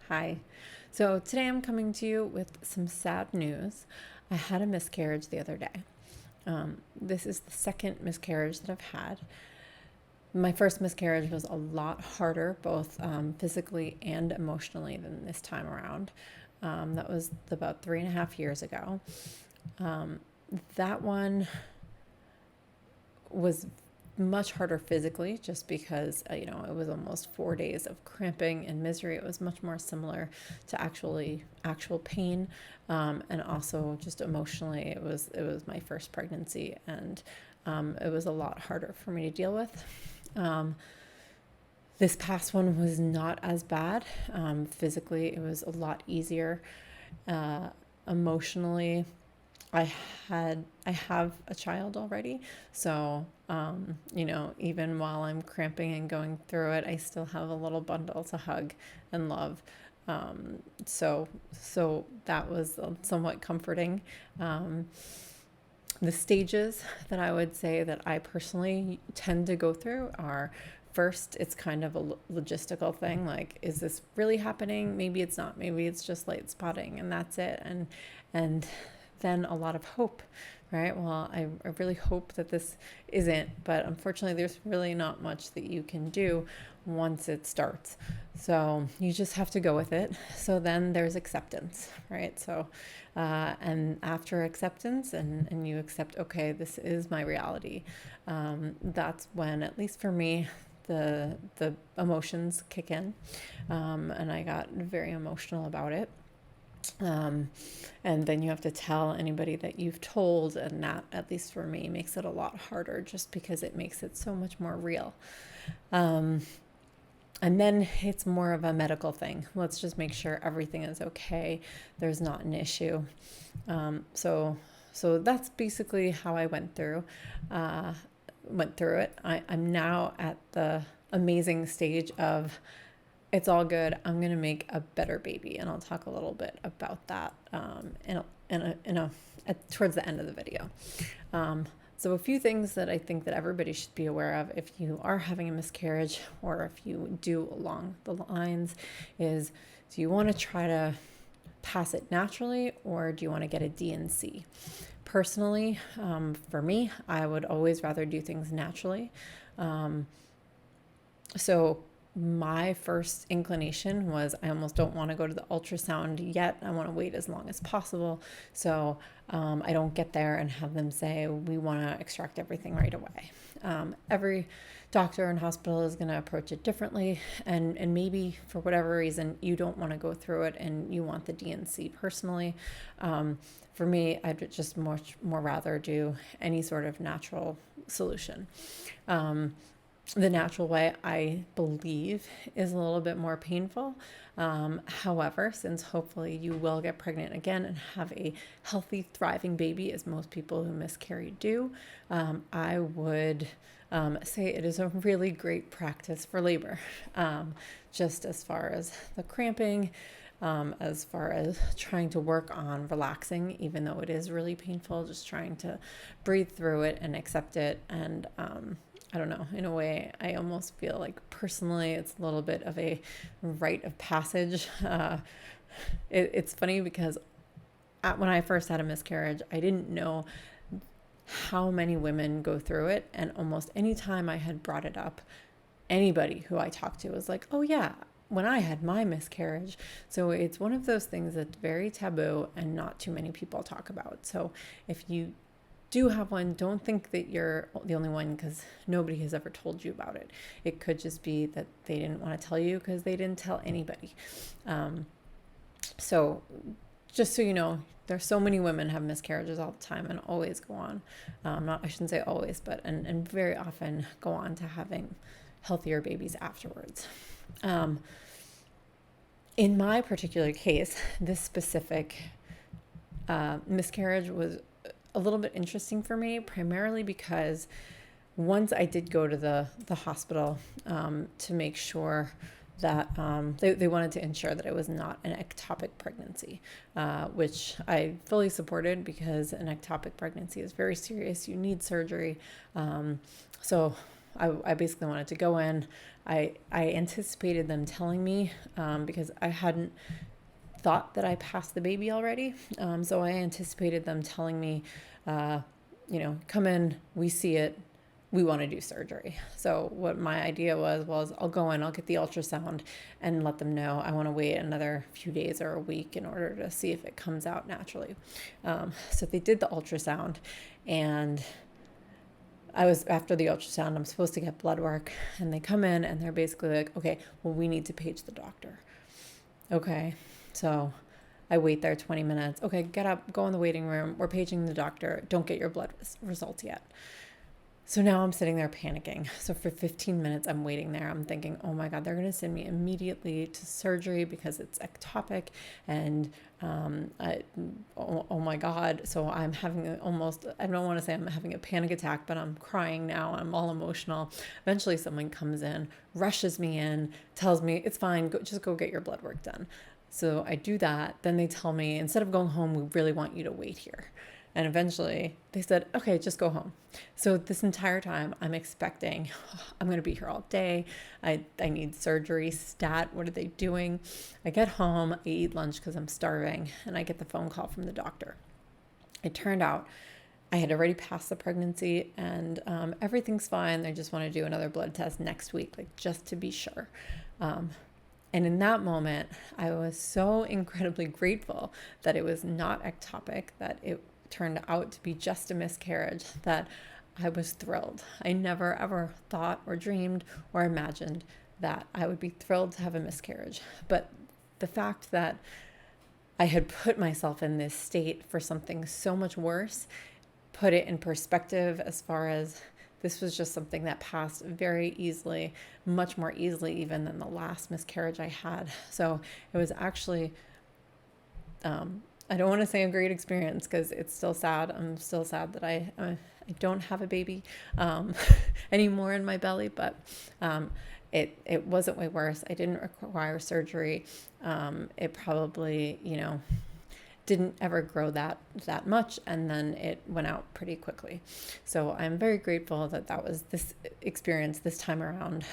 Hi. So today I'm coming to you with some sad news. I had a miscarriage the other day. This is the second miscarriage that I've had. My first miscarriage was a lot harder, both physically and emotionally, than this time around. That was about 3.5 years ago. That one was much harder physically just because it was almost 4 days of cramping and misery. It was much more similar to actual pain, and also just emotionally it was my first pregnancy, and it was a lot harder for me to deal with. This past one was not as bad. Physically it was a lot easier. Emotionally, I I have a child already, so even while I'm cramping and going through it, I still have a little bundle to hug and love. So that was somewhat comforting. The stages that I would say that I personally tend to go through are: first, it's kind of a logistical thing, like, is this really happening? Maybe it's not. Maybe it's just light spotting and that's it. And then a lot of hope, right? Well, I really hope that this isn't, but unfortunately there's really not much that you can do once it starts. So you just have to go with it. So then there's acceptance, right? So and after acceptance, and you accept, okay, this is my reality, that's when, at least for me, the emotions kick in, and I got very emotional about it. And then you have to tell anybody that you've told, and that, at least for me, makes it a lot harder, just because it makes it so much more real. And then it's more of a medical thing. Let's just make sure everything is okay. There's not an issue. So that's basically how I went through it. I'm now at the amazing stage of, it's all good. I'm gonna make a better baby, and I'll talk a little bit about that towards the end of the video. So a few things that I think that everybody should be aware of if you are having a miscarriage, or if you do along the lines, is: do you want to try to pass it naturally, or do you want to get a D&C? Personally, for me, I would always rather do things naturally. So my first inclination was, I almost don't want to go to the ultrasound yet. I want to wait as long as possible, so I don't get there and have them say, we want to extract everything right away. Every doctor and hospital is going to approach it differently, and maybe for whatever reason you don't want to go through it and you want the D&C personally. For me, I'd just much more rather do any sort of natural solution. The natural way, I believe, is a little bit more painful. However, since hopefully you will get pregnant again and have a healthy, thriving baby, as most people who miscarry do, I would say it is a really great practice for labor. Just as far as the cramping, as far as trying to work on relaxing, even though it is really painful, just trying to breathe through it and accept it. And I don't know, in a way, I almost feel like personally it's a little bit of a rite of passage. It's funny because when I first had a miscarriage, I didn't know how many women go through it. And almost any time I had brought it up, anybody who I talked to was like, oh yeah, when I had my miscarriage. So it's one of those things that's very taboo and not too many people talk about. So if you do have one, don't think that you're the only one, because nobody has ever told you about it. It could just be that they didn't want to tell you because they didn't tell anybody. So just so you know, there's so many women have miscarriages all the time and always go on. I shouldn't say always, but and very often go on to having healthier babies afterwards. In my particular case, this specific miscarriage was a little bit interesting for me, primarily because once I did go to the hospital to make sure that they wanted to ensure that it was not an ectopic pregnancy, which I fully supported, because an ectopic pregnancy is very serious. You need surgery. So I basically wanted to go in. I anticipated them telling me, because I hadn't thought that I passed the baby already. So I anticipated them telling me, come in, we see it, we want to do surgery. So what my idea was I'll go in, I'll get the ultrasound and let them know I want to wait another few days or a week in order to see if it comes out naturally. So they did the ultrasound, and after the ultrasound, I'm supposed to get blood work, and they come in and they're basically like, okay, well, we need to page the doctor. Okay. So I wait there 20 minutes. Okay, get up, go in the waiting room. We're paging the doctor. Don't get your blood results yet. So now I'm sitting there panicking. So for 15 minutes, I'm waiting there. I'm thinking, oh my God, they're going to send me immediately to surgery because it's ectopic. And oh my God. So I'm having I don't want to say I'm having a panic attack, but I'm crying now. I'm all emotional. Eventually someone comes in, rushes me in, tells me it's fine. Just go get your blood work done. So I do that. Then they tell me, instead of going home, we really want you to wait here. And eventually they said, okay, just go home. So this entire time I'm expecting, I'm going to be here all day. I need surgery stat. What are they doing? I get home, I eat lunch because I'm starving, and I get the phone call from the doctor. It turned out I had already passed the pregnancy, and everything's fine. They just want to do another blood test next week, like just to be sure. And in that moment, I was so incredibly grateful that it was not ectopic, that it turned out to be just a miscarriage, that I was thrilled. I never ever thought or dreamed or imagined that I would be thrilled to have a miscarriage. But the fact that I had put myself in this state for something so much worse put it in perspective, as far as this was just something that passed very easily, much more easily even than the last miscarriage I had. So it was actually, I don't want to say a great experience because it's still sad. I'm still sad that I don't have a baby anymore in my belly, but it wasn't way worse. I didn't require surgery. It probably, didn't ever grow that much, and then it went out pretty quickly. So I'm very grateful that was this experience this time around.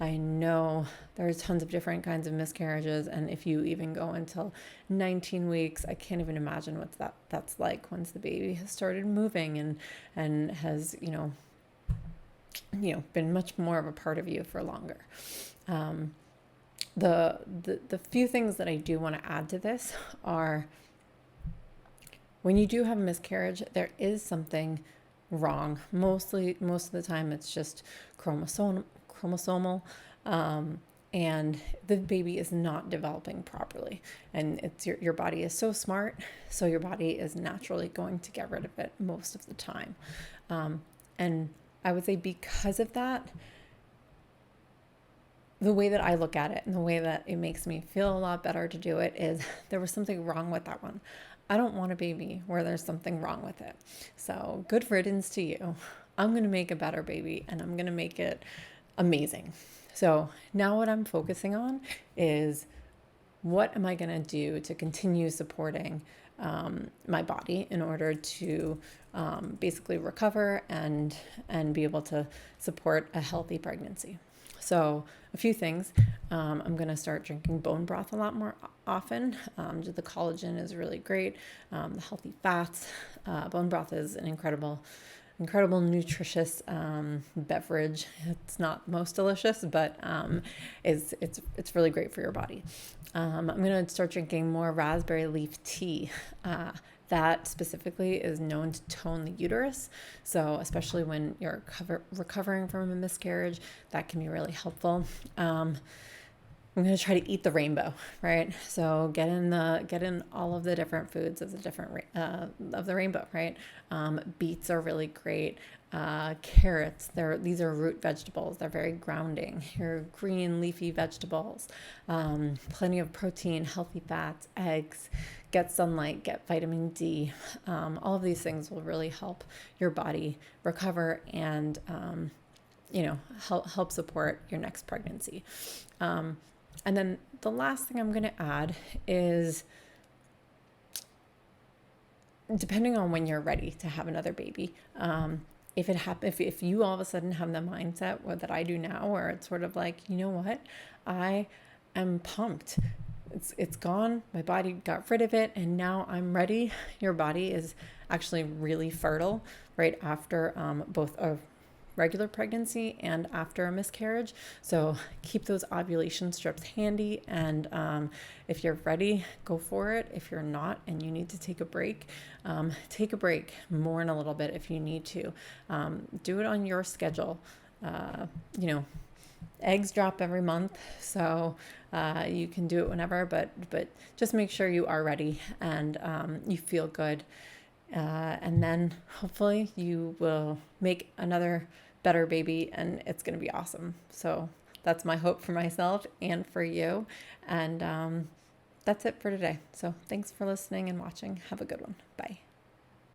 I know there's tons of different kinds of miscarriages, and if you even go until 19 weeks, I can't even imagine what that's like once the baby has started moving and has been much more of a part of you for longer. The few things that I do want to add to this are, when you do have a miscarriage, there is something wrong. Most of the time it's just chromosomal, and the baby is not developing properly. And it's your body is so smart, so your body is naturally going to get rid of it most of the time. And I would say because of that, the way that I look at it and the way that it makes me feel a lot better to do it is there was something wrong with that one. I don't want a baby where there's something wrong with it. So good riddance to you. I'm going to make a better baby, and I'm going to make it amazing. So now what I'm focusing on is, what am I going to do to continue supporting my body in order to basically recover and be able to support a healthy pregnancy. So a few things. I'm going to start drinking bone broth a lot more often. The collagen is really great. The healthy fats. Bone broth is an incredible nutritious beverage. It's not most delicious, but it's really great for your body. I'm going to start drinking more raspberry leaf tea. That specifically is known to tone the uterus. So especially when you're recovering from a miscarriage, that can be really helpful. I'm going to try to eat the rainbow, right? So get in all of the different foods of the rainbow, right? Beets are really great. Carrots, these are root vegetables. They're very grounding. Your green leafy vegetables, plenty of protein, healthy fats, eggs, get sunlight, get vitamin D. All of these things will really help your body recover and, help support your next pregnancy. And then the last thing I'm going to add is, depending on when you're ready to have another baby, if you all of a sudden have the mindset that I do now, where it's sort of like, you know what, I am pumped. It's gone. My body got rid of it, and now I'm ready. Your body is actually really fertile right after both a regular pregnancy and after a miscarriage. So keep those ovulation strips handy, and if you're ready, go for it. If you're not and you need to take a break more in a little bit if you need to. Do it on your schedule. You know, eggs drop every month, so you can do it whenever, but just make sure you are ready and you feel good, and then hopefully you will make another better baby, and it's going to be awesome. So that's my hope for myself and for you, and that's it for today. So thanks for listening and watching. Have a good one. Bye.